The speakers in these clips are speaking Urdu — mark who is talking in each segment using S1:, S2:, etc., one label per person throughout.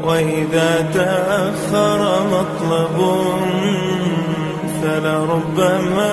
S1: وإذا تأخر مطلب فلربما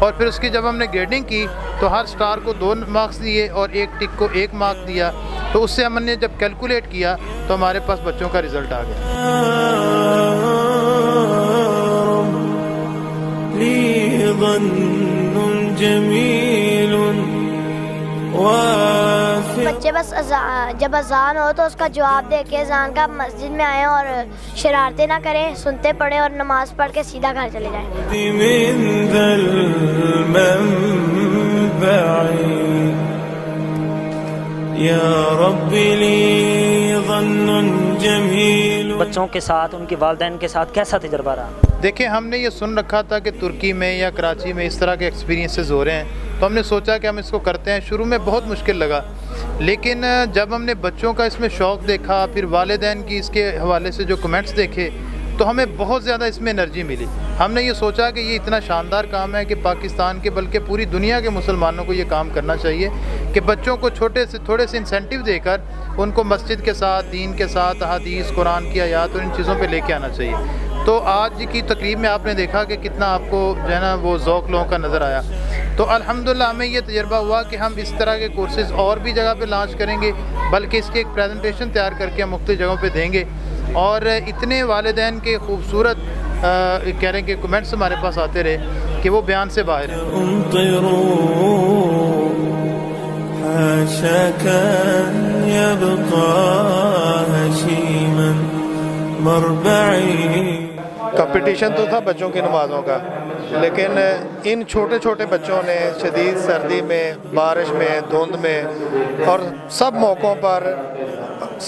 S2: اور پھر اس کی جب ہم نے گریڈنگ کی تو ہر سٹار کو 2 مارکس دیے اور ایک ٹک کو 1 مارک دیا. تو اس سے ہم نے جب کیلکولیٹ کیا تو ہمارے پاس بچوں کا رزلٹ آ گیا.
S1: لي ظن جميل وافي.
S3: بچے بس جب اذان ہو تو اس کا جواب دے کے اذان کا مسجد میں آئیں اور شرارتیں نہ کریں, سنتے پڑھیں اور نماز پڑھ کے سیدھا گھر چلے جائیں.
S1: من ذا المنبع يا رب لي ظن جميل.
S4: بچوں کے ساتھ, ان کے والدین کے ساتھ کیسا تجربہ رہا؟
S2: دیکھیں, ہم نے یہ سن رکھا تھا کہ ترکی میں یا کراچی میں اس طرح کے ایکسپیرینسز ہو رہے ہیں, تو ہم نے سوچا کہ ہم اس کو کرتے ہیں. شروع میں بہت مشکل لگا, لیکن جب ہم نے بچوں کا اس میں شوق دیکھا, پھر والدین کی اس کے حوالے سے جو کمنٹس دیکھے, تو ہمیں بہت زیادہ اس میں انرجی ملی. ہم نے یہ سوچا کہ یہ اتنا شاندار کام ہے کہ پاکستان کے بلکہ پوری دنیا کے مسلمانوں کو یہ کام کرنا چاہیے کہ بچوں کو تھوڑے سے انسینٹیو دے کر ان کو مسجد کے ساتھ, دین کے ساتھ, حدیث, قرآن کی آیات اور ان چیزوں پہ لے کے آنا چاہیے. تو آج کی تقریب میں آپ نے دیکھا کہ کتنا آپ کو جو ہے نا وہ ذوق لوگوں کا نظر آیا. تو الحمدللہ ہمیں یہ تجربہ ہوا کہ ہم اس طرح کے کورسز اور بھی جگہ پہ لانچ کریں گے, بلکہ اس کی ایک پریزنٹیشن تیار کر کے ہم مختلف جگہوں پہ دیں گے. اور اتنے والدین کے خوبصورت کہہ رہے ہیں کہ کمنٹس ہمارے پاس آتے رہے کہ وہ بیان سے باہر ہیں.
S1: حاشاك أن يبقى هشيما مربعي.
S5: کمپٹیشن تو تھا بچوں کی نمازوں کا, لیکن ان چھوٹے چھوٹے بچوں نے شدید سردی میں, بارش میں, دھند میں اور سب موقعوں پر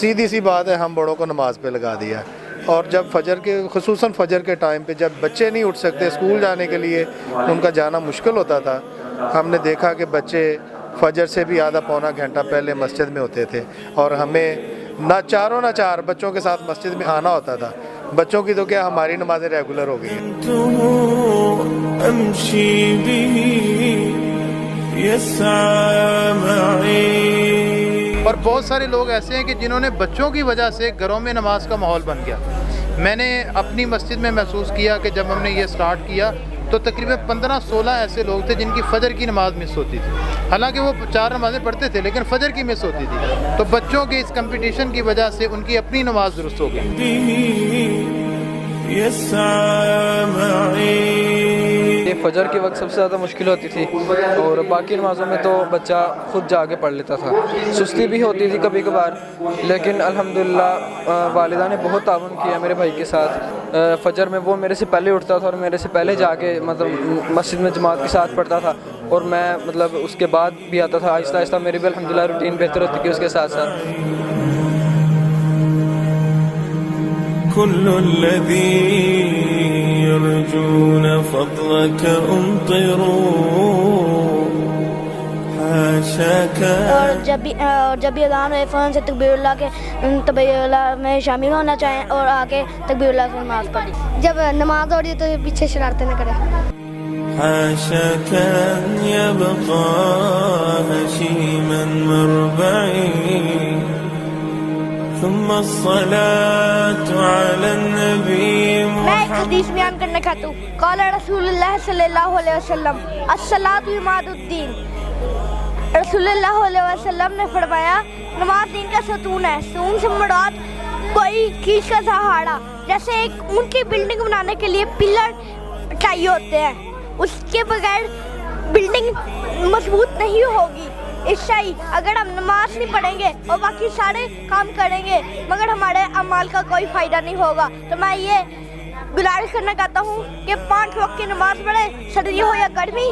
S5: سیدھی سی بات ہے ہم بڑوں کو نماز پہ لگا دیا. اور جب فجر کے, خصوصاً فجر کے ٹائم پہ جب بچے نہیں اٹھ سکتے, اسکول جانے کے لیے ان کا جانا مشکل ہوتا تھا, ہم نے دیکھا کہ بچے فجر سے بھی آدھا پونا گھنٹہ پہلے مسجد میں ہوتے تھے, اور ہمیں نہ چار بچوں کے ساتھ مسجد میں آنا ہوتا تھا. بچوں کی تو کیا, ہماری نمازیں ریگولر ہو گئی ہیں.
S1: أمشي به يسعى معي.
S2: اور بہت سارے لوگ ایسے ہیں کہ جنہوں نے بچوں کی وجہ سے گھروں میں نماز کا ماحول بن گیا. میں نے اپنی مسجد میں محسوس کیا کہ جب ہم نے یہ سٹارٹ کیا تو تقریباً 15-16 ایسے لوگ تھے جن کی فجر کی نماز مس ہوتی تھی. حالانکہ وہ 4 نمازیں پڑھتے تھے لیکن فجر کی مس ہوتی تھی. تو بچوں کے اس کمپٹیشن کی وجہ سے ان کی اپنی نماز درست ہو گئی.
S1: يسعى معي.
S6: فجر کے وقت سب سے زیادہ مشکل ہوتی تھی, اور باقی نمازوں میں تو بچہ خود جا کے پڑھ لیتا تھا. سستی بھی ہوتی تھی کبھی کبھار, لیکن الحمدللہ والدہ نے بہت تعاون کیا میرے بھائی کے ساتھ. فجر میں وہ میرے سے پہلے اٹھتا تھا اور میرے سے پہلے جا کے مطلب مسجد میں جماعت کے ساتھ پڑھتا تھا, اور میں مطلب اس کے بعد بھی آتا تھا. آہستہ آہستہ میری بھی الحمدللہ روٹین بہتر ہوتی تھی اس کے ساتھ ساتھ.
S1: كل الذي يرجون فضلك امطروا. حاشاك.
S7: اور جب بھی اذان ہوئے فوراً سے تکبیر اللہ میں شامل ہونا چاہیں اور آگے تکبیر اللہ سے نماز پڑھیں. جب نماز ہو رہی ہے تو پیچھے شرارتیں نہ کریں.
S1: حاشاك أن يبقى هشيما مربعي. ثم الصلاة على النبي.
S7: میں ایک حدیث بیان کرنا چاہتا ہوں. قال رسول اللہ صلی اللہ علیہ وسلم الصلاۃ عماد الدین. رسول اللہ علیہ وسلم نے فرمایا نماز دین کا ستون ہے. ستون سے مراد کوئی چیز کا سہارا, جیسے ایک اونچی بلڈنگ بنانے کے لیے پلر چاہیے ہوتے ہیں, اس کے بغیر بلڈنگ مضبوط نہیں ہوگی. اس اگر ہم نماز نہیں پڑھیں گے اور باقی سارے کام کریں گے مگر ہمارے اعمال کا کوئی فائدہ نہیں ہوگا. تو میں یہ گزارش کرنا چاہتا ہوں کہ 5 وقت کی نماز پڑھیں, سردی ہو یا گرمی,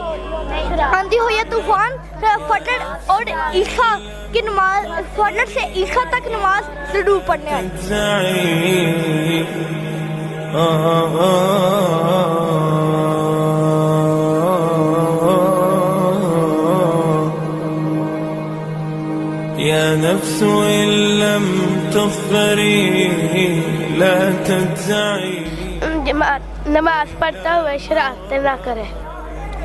S7: آندھی ہو یا طوفان. فجر اور عشاء کی نماز, فجر سے عشاء تک نماز ضرور پڑھنے آئے.
S1: يا نفس إن لم تظفري لا تجزعي.
S7: نماز پڑھتا ہوئے شرارتیں نہ کرے.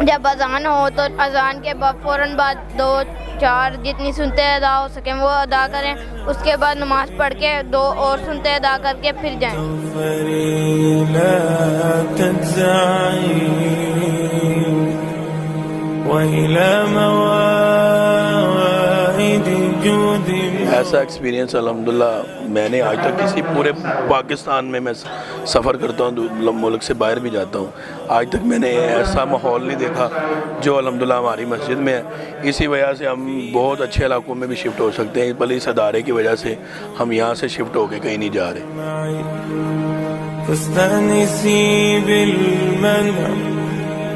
S7: جب اذان ہو تو اذان کے بعد فوراً بعد 2-4 جتنی سنتے ادا ہو سکیں وہ ادا کریں. اس کے بعد نماز پڑھ کے 2 اور سنتے ادا کر کے پھر جائیں.
S1: لا تجزعي وإلى مواعيد جود.
S8: ایسا ایکسپیرینس الحمدللہ میں نے آج تک کسی پورے پاکستان میں سفر کرتا ہوں، ملک سے باہر بھی جاتا ہوں، آج تک میں نے ایسا ماحول نہیں دیکھا جو الحمدللہ ہماری مسجد میں ہے. اسی وجہ سے ہم بہت اچھے علاقوں میں بھی شفٹ ہو سکتے ہیں، بلکہ اس ادارے کی وجہ سے ہم یہاں سے شفٹ ہو کے کہیں نہیں جا رہے.
S1: فاستأنسي بالمنع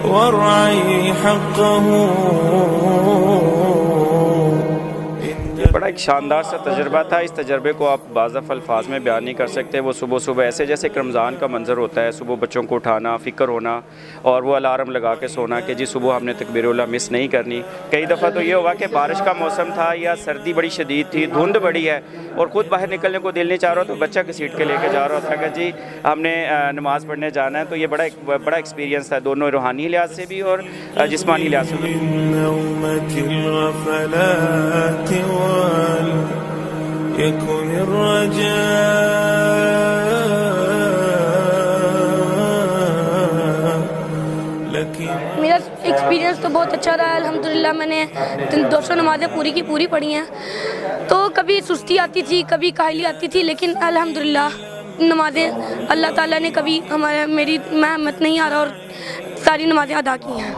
S1: وارعي حقه.
S9: بڑا ایک شاندار سا تجربہ تھا. اس تجربے کو آپ بعض الفاظ میں بیان نہیں کر سکتے. وہ صبح صبح ایسے جیسے کہ رمضان کا منظر ہوتا ہے، صبح بچوں کو اٹھانا، فکر ہونا اور وہ الارم لگا کے سونا کہ جی صبح ہم نے تکبیر اولیٰ مس نہیں کرنی. کئی دفعہ تو یہ ہوا کہ بارش کا موسم تھا یا سردی بڑی شدید تھی، دھند بڑی ہے اور خود باہر نکلنے کو دل نہیں چاہ رہا تو بچہ گھسیٹ کے لے کے جا رہا تھا کہ جی ہم نے نماز پڑھنے جانا ہے. تو یہ بڑا ایکسپیرینس تھا، دونوں روحانی لحاظ سے بھی اور جسمانی لحاظ سے بھی.
S1: يكن الرجاء لك.
S10: میرا ایکسپیرینس تو بہت اچھا رہا الحمدللہ. میں نے 200 نمازیں پوری کی پوری پڑھی ہیں. تو کبھی سستی آتی تھی، کبھی کاہلی آتی تھی، لیکن الحمدللہ نمازیں اللہ تعالیٰ نے کبھی میری محمت نہیں آ رہا اور ساری نمازیں ادا کی ہیں.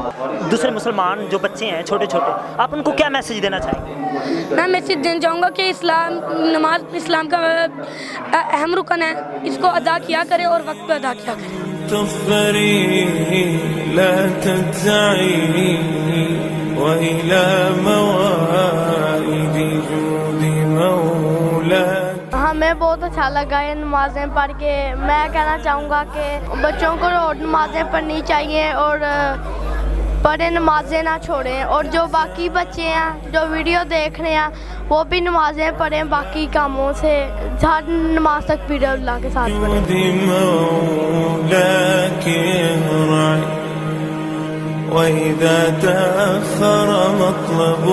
S4: دوسرے مسلمان جو بچے ہیں چھوٹے چھوٹے، آپ ان کو کیا میسج دینا چاہیں گے؟
S10: میں میسج دینا چاہوں گا کہ نماز اسلام کا اہم رکن ہے، اس کو ادا کیا کرے اور وقت پہ ادا کیا کرے.
S1: تفخري لا تجزعي وإلى موائد جود مولاك.
S7: ہمیں بہت اچھا لگا یہ نمازیں پڑھ کے. میں کہنا چاہوں گا کہ بچوں کو روز نمازیں پڑھنی چاہیے اور پڑھیں، نمازیں نہ چھوڑیں. اور جو باقی بچے ہیں جو ویڈیو دیکھ رہے ہیں وہ بھی نمازیں پڑھیں، باقی کاموں سے ہر نماز تکبیر اللہ کے ساتھ پڑھیں.
S1: وإذا تأخر مطلب.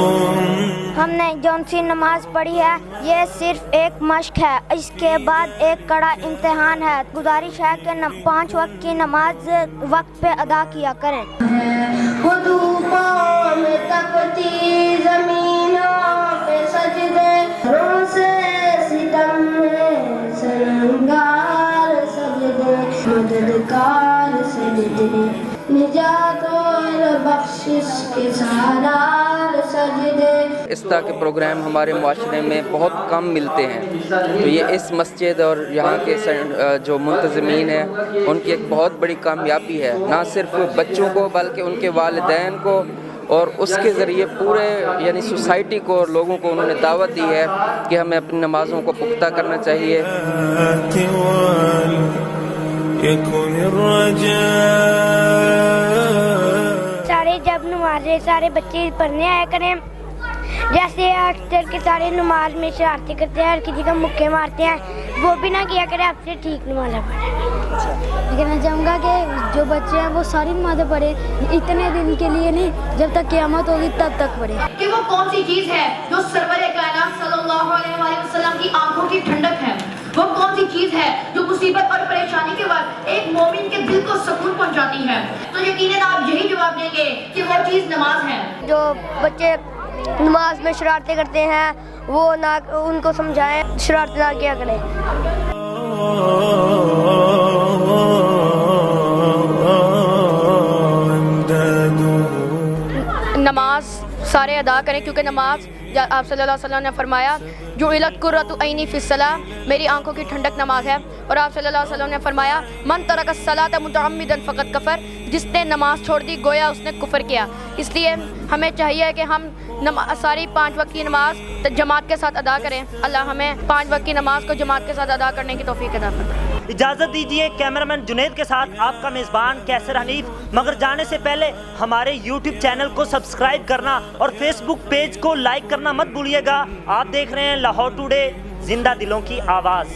S3: ہم نے جون سی نماز پڑھی ہے یہ صرف ایک مشق ہے، اس کے بعد ایک کڑا امتحان ہے. گزارش ہے کہ 5 وقت کی نماز وقت پہ ادا کیا کریں.
S7: میں تپتی زمینوں پہ سجدے، روزے ستم میں سرنگار سجدے، مددگار سجدے، نجات اور بخشش کے سالار سجدے.
S6: اس طرح کے پروگرام ہمارے معاشرے میں بہت کم ملتے ہیں، تو یہ اس مسجد اور یہاں کے جو منتظمین ہیں ان کی ایک بہت بڑی کامیابی ہے. نہ صرف بچوں کو بلکہ ان کے والدین کو اور اس کے ذریعے پورے یعنی سوسائٹی کو اور لوگوں کو انہوں نے دعوت دی ہے کہ ہمیں اپنی نمازوں کو پختہ کرنا چاہیے.
S3: سارے جب نمازیں سارے بچے پڑھنے آیا کریں. جیسے اکثر کے سارے نماز میں شرارتیں کرتے ہیں، ہر کسی کا مکے مارتے ہیں، وہ بھی نہ کیا کریں، آپ سے ٹھیک نماز پڑھیں.
S7: میں کہنا چاہوں گا کہ جو بچے ہیں وہ ساری نمازیں پڑھیں، اتنے دن کے لیے نہیں، جب تک قیامت ہوگی تب تک پڑھیں.
S11: کہ وہ کون سی چیز ہے جو سرور کائنات صلی اللہ علیہ وآلہ وسلم کی آنکھوں کی ٹھنڈک ہے؟ وہ کون سی چیز ہے جو مصیبت اور پریشانی کے بعد ایک مومن کے دل کو سکون پہنچاتی ہے؟ تو یقیناً آپ یہی جواب دیں گے کہ وہ چیز نماز ہے.
S7: جو بچے نماز میں شرارتیں کرتے ہیں وہ نہ ان کو سمجھائیں، شرارت نہ کیا کریں.
S10: نماز سارے ادا کریں کیونکہ نماز آپ صلی اللہ علیہ وسلم نے فرمایا جعلت قرۃ عینی فی الصلاۃ، میری آنکھوں کی ٹھنڈک نماز ہے. اور آپ صلی اللہ علیہ وسلم نے فرمایا من ترک الصلاۃ متعمدا فقد کفر، جس نے نماز چھوڑ دی گویا اس نے کفر کیا. اس لیے ہمیں چاہیے کہ ہم ساری 5 وقت کی نماز جماعت کے ساتھ ادا کریں. اللہ ہمیں 5 وقت کی نماز کو جماعت کے ساتھ ادا کرنے کی توفیق عطا فرمائے.
S4: اجازت دیجیے کیمرامین جنید کے ساتھ آپ کا میزبان کیسر حنیف. مگر جانے سے پہلے ہمارے یوٹیوب چینل کو سبسکرائب کرنا اور فیس بک پیج کو لائک کرنا مت بھولیے گا. آپ دیکھ رہے ہیں لاہور ٹوڈے، زندہ دلوں کی آواز.